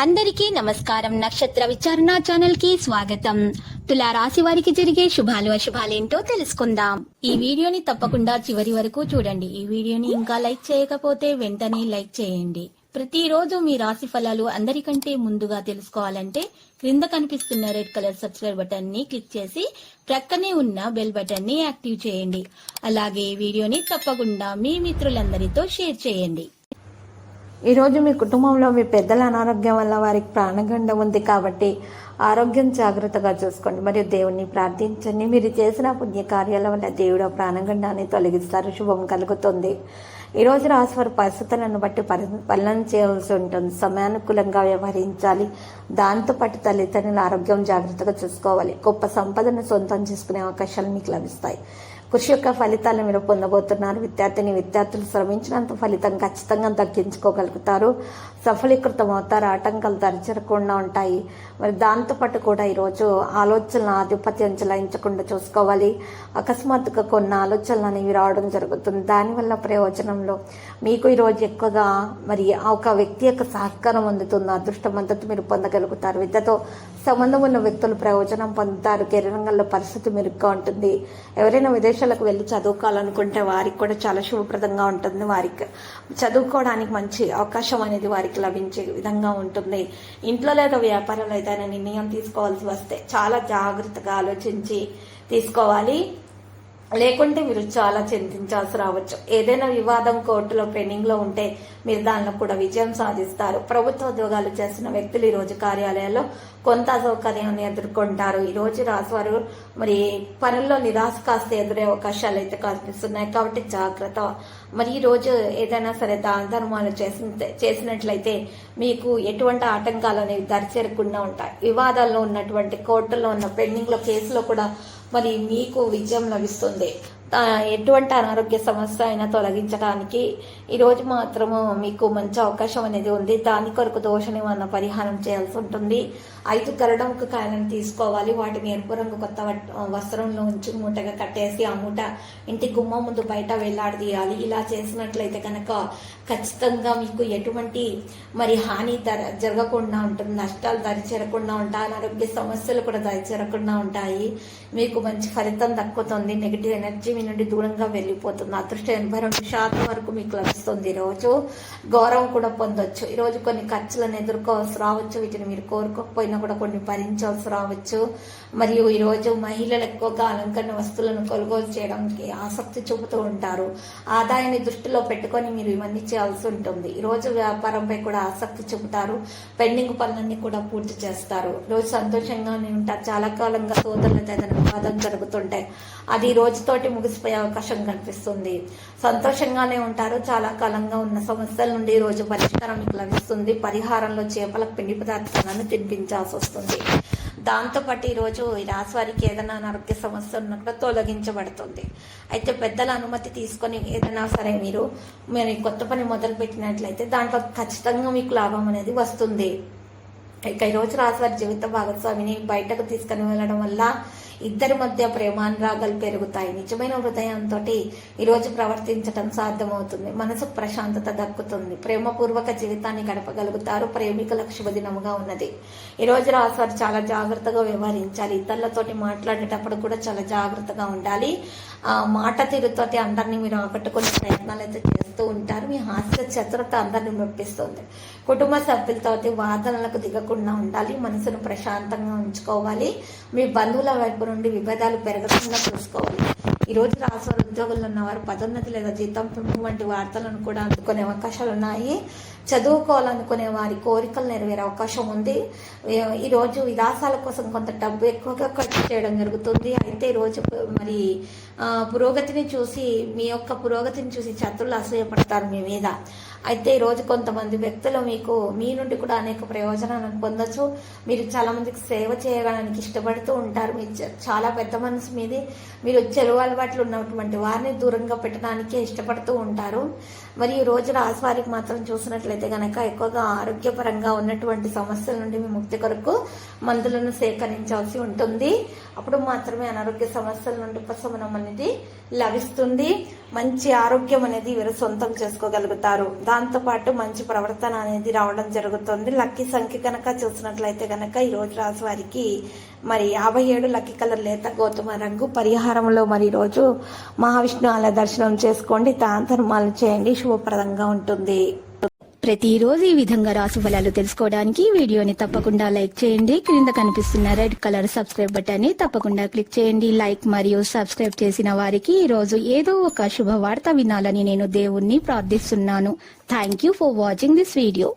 అందరికీ నమస్కారం. నక్షత్ర విచారణ ఛానల్ కి స్వాగతం. తులా రాశి వారికి జరిగే శుభాలు అశుభాలేంటో తెలుసుకుందాం. ఈ వీడియోని తప్పకుండా చివరి వరకు చూడండి. ఈ వీడియోని ఇంకా లైక్ చేయకపోతే వెంటనే లైక్ చేయండి. ప్రతిరోజు మీ రాశి ఫలాలు అందరికంటే ముందుగా తెలుసుకోవాలంటే క్రింద కనిపిస్తున్న రెడ్ కలర్ సబ్స్క్రైబ్ బటన్ ని క్లిక్ చేసి ప్రక్కనే ఉన్న బెల్ బటన్ ని యాక్టివ్ చేయండి. అలాగే వీడియోని తప్పకుండా మీ మిత్రులందరితో షేర్ చేయండి. ఈరోజు మీ కుటుంబంలో మీ పెద్దల అనారోగ్యం వల్ల వారికి ప్రాణగండం ఉంది కాబట్టి ఆరోగ్యం జాగ్రత్తగా చూసుకోండి మరియు దేవుణ్ణి ప్రార్థించండి. మీరు చేసిన పుణ్యకార్యాల వల్ల దేవుడు ఆ ప్రాణగండాన్ని తొలగిస్తారు, శుభం కలుగుతుంది. ఈరోజు రాశివారి పరిస్థితులను బట్టి పరిణామం చేయాల్సి ఉంటుంది. సమయానుకూలంగా వ్యవహరించాలి. దాంతోపాటు తల్లిదండ్రుల ఆరోగ్యం జాగ్రత్తగా చూసుకోవాలి. గొప్ప సంపదను సొంతం చేసుకునే అవకాశాలు మీకు లభిస్తాయి. కృషి యొక్క ఫలితాలను మీరు పొందబోతున్నారు. విద్యార్థులు శ్రమించినంత ఫలితం ఖచ్చితంగా దక్కించుకోగలుగుతారు. సఫలీకృతం అవుతారు. ఆటంకాలు దరిచేరకుండా ఉంటాయి. మరి దాంతోపాటు కూడా ఈరోజు ఆలోచనల ఆధిపత్యం చెలాయించకుండా చూసుకోవాలి. అకస్మాత్తుగా కొన్ని ఆలోచనలు అనేవి రావడం జరుగుతుంది. దానివల్ల ప్రయోజనంలో మీకు ఈరోజు ఎక్కువగా మరి ఒక వ్యక్తి యొక్క సహకారం అందుతుంది. అదృష్ట మద్దతు మీరు పొందగలుగుతారు. విద్యతో సంబంధం ఉన్న వ్యక్తులు ప్రయోజనం పొందుతారు. కెరీర్ రంగంలో పరిస్థితి మెరుగ్గా ఉంటుంది. ఎవరైనా విదేశాలకు వెళ్ళి చదువుకోవాలనుకుంటే వారికి కూడా చాలా శుభప్రదంగా ఉంటుంది. వారికి చదువుకోవడానికి మంచి అవకాశం అనేది వారికి లభించే విధంగా ఉంటుంది. ఇంట్లో లేదా వ్యాపారంలో ఏదైనా నిర్ణయం తీసుకోవాల్సి వస్తే చాలా జాగ్రత్తగా ఆలోచించి తీసుకోవాలి. లేకుంటే మీరు చాలా చింతించాల్సి రావచ్చు. ఏదైనా వివాదం కోర్టులో పెండింగ్ లో ఉంటే మీరు దానిలో కూడా విజయం సాధిస్తారు. ప్రభుత్వ ఉద్యోగాలు చేసిన వ్యక్తులు ఈ రోజు కార్యాలయాల్లో కొంత అసౌకర్యాన్ని ఎదుర్కొంటారు. ఈ రోజు రాశివారు మరి పనుల్లో నిరాశ కాస్త ఎదురే అవకాశాలు అయితే కనిపిస్తున్నాయి కాబట్టి జాగ్రత్త. మరి ఈ రోజు ఏదైనా సరే దాన ధర్మాలు చేసినట్లయితే మీకు ఎటువంటి ఆటంకాలు అనేవి దరిచేరకుండా ఉంటాయి. వివాదాల్లో ఉన్నటువంటి కోర్టులో ఉన్న పెండింగ్ లో కేసులో కూడా మరి మీకు విజయం లభిస్తుంది. ఎటువంటి అనారోగ్య సమస్య అయినా తొలగించడానికి ఈరోజు మాత్రము మీకు మంచి అవకాశం అనేది ఉంది. దాని కొరకు దోష నివారణ పరిహారం చేయాల్సి ఉంటుంది. 5 గరుడంకు కాయలను తీసుకోవాలి. వాటిని ఎరుపు రంగు కొత్త వస్త్రంలో ఉంచి మూటగా కట్టేసి ఆ మూట ఇంటి గుమ్మం ముందు బయట వేలాడదీయాలి. ఇలా చేసినట్లయితే కనుక ఖచ్చితంగా మీకు ఎటువంటి మరి హాని జరగకుండా ఉంటుంది. నష్టాలు దరిచేరకుండా ఉంటాయి. అనారోగ్య సమస్యలు కూడా దరిచేరకుండా ఉంటాయి. మీకు మంచి ఫలితం దక్కుతుంది. నెగిటివ్ ఎనర్జీ మీ నుండి దూరంగా వెళ్ళిపోతుంది. అదృష్టం 82% వరకు మీకు లభిస్తుంది. ఈరోజు గౌరవం కూడా పొందొచ్చు. ఈరోజు కొన్ని ఖర్చులను ఎదుర్కోవాల్సి రావచ్చు. వీటిని మీరు కోరుకోకపోయినా కూడా కొన్ని భరించాల్సి రావచ్చు. మరియు ఈరోజు మహిళలు ఎక్కువగా అలంకరణ వస్తువులను కొనుగోలు చేయడానికి ఆసక్తి చూపుతూ ఉంటారు. ఆదాయాన్ని దృష్టిలో పెట్టుకొని మీరు ఇవన్నీ చేయాల్సి ఉంటుంది. ఈరోజు వ్యాపారంపై కూడా ఆసక్తి చూపుతారు. పెండింగ్ పనులన్నీ కూడా పూర్తి చేస్తారు. ఈరోజు సంతోషంగానే ఉంటారు. చాలా కాలంగా సోదరులతో ఏదైనా వివాదం జరుగుతుంటే అది రోజుతోటి ముగిసిపోయే అవకాశం కనిపిస్తుంది. సంతోషంగానే ఉంటారు. చాలా కాలంగా ఉన్న సమస్యల నుండి ఈ రోజు పరిష్కారం మీకు లభిస్తుంది. పరిహారంలో చేపలకు పిండి పదార్థాలను తినిపించాల్సి వస్తుంది. దాంతోపాటు ఈరోజు ఈ రాశి వారికి ఏదైనా అనారోగ్య సమస్య ఉన్నప్పుడు తొలగించబడుతుంది. అయితే పెద్దల అనుమతి తీసుకొని ఏదైనా సరే మీరు కొత్త పని మొదలు పెట్టినట్లయితే దాంట్లో ఖచ్చితంగా మీకు లాభం అనేది వస్తుంది. ఇక ఈరోజు రాశి వారి జీవిత భాగస్వామిని బయటకు తీసుకుని వెళ్ళడం వల్ల ఇద్దరి మధ్య ప్రేమానురాగాలు పెరుగుతాయి. నిజమైన హృదయంతో ఈరోజు ప్రవర్తించడం సాధ్యమవుతుంది. మనసుకు ప్రశాంతత దక్కుతుంది. ప్రేమపూర్వక జీవితాన్ని గడపగలుగుతారు. ప్రేమికులకు శుభదినముగా ఉన్నది. ఈరోజు రాశివారు చాలా జాగ్రత్తగా వ్యవహరించాలి. ఇతరులతోటి మాట్లాడేటప్పుడు కూడా చాలా జాగ్రత్తగా ఉండాలి. మాట తీరుతోటి అందరినీ మీరు ఆకట్టుకునే ప్రయత్నాలు అయితే చేస్తూ ఉంటారు. మీ హాస్య చతురత అందరినీ మెప్పిస్తుంది. కుటుంబ సభ్యులతోటి వాదనలకు దిగకుండా ఉండాలి. మనసును ప్రశాంతంగా ఉంచుకోవాలి. మీ బంధువుల వైపు నుండి విభేదాలు పెరగకుండా చూసుకోవాలి. ఈ రోజు రాశివారి ఉద్యోగుల్లో ఉన్నవారు పదోన్నతి లేదా జీతం పెంపు వంటి వార్తలను కూడా అందుకునే అవకాశాలు ఉన్నాయి. చదువుకోవాలనుకునే వారి కోరికలు నెరవేరే అవకాశం ఉంది. ఈ రోజు విలాసాల కోసం కొంత డబ్బు ఎక్కువగా ఖర్చు చేయడం జరుగుతుంది. అయితే ఈరోజు మరి పురోగతిని చూసి మీ యొక్క పురోగతిని చూసి శత్రువులు అసూయపడతారు మీ మీద. అయితే ఈరోజు కొంతమంది వ్యక్తులు మీ నుండి కూడా అనేక ప్రయోజనాలను పొందొచ్చు. మీరు చాలా మందికి సేవ చేయడానికి ఇష్టపడుతూ ఉంటారు. మీరు చాలా పెద్ద మనసు మీది. మీరు చెరువు అలవాట్లు ఉన్నటువంటి వారిని దూరంగా పెట్టడానికే ఇష్టపడుతూ ఉంటారు. మరి ఈ రోజు రాశి వారికి మాత్రం చూసినట్లయితే కనుక ఎక్కువగా ఆరోగ్యపరంగా ఉన్నటువంటి సమస్యల నుండి మీ ముక్తి కొరకు మందులను సేకరించాల్సి ఉంటుంది. అప్పుడు మాత్రమే అనారోగ్య సమస్యల నుండి ఉపశమనం అనేది లభిస్తుంది. మంచి ఆరోగ్యం అనేది వీరు సొంతం చేసుకోగలుగుతారు. దాంతోపాటు మంచి ప్రవర్తన అనేది రావడం జరుగుతుంది. లక్కీ సంఖ్య కనుక చూసినట్లయితే కనుక ఈరోజు రాశి వారికి మరి 57 లక్కీ కలర్ లేత గోధుమ రంగు. పరిహారంలో మరి ఈరోజు మహావిష్ణు ఆలయ దర్శనం చేసుకోండి, దాన ధర్మాలు చేయండి, శుభప్రదంగా ఉంటుంది. ప్రతిరోజు ఈ విధంగా రాశి ఫలాలు తెలుసుకోవడానికి వీడియోని తప్పకుండా లైక్ చేయండి. క్రింద కనిపిస్తున్న రెడ్ కలర్ సబ్స్క్రైబ్ బటన్ ని తప్పకుండా క్లిక్ చేయండి. లైక్ మరియు సబ్స్క్రైబ్ చేసిన వారికి ఈ రోజు ఏదో ఒక శుభవార్త వినాలని నేను దేవుణ్ణి ప్రార్థిస్తున్నాను. Thank you for watching this video.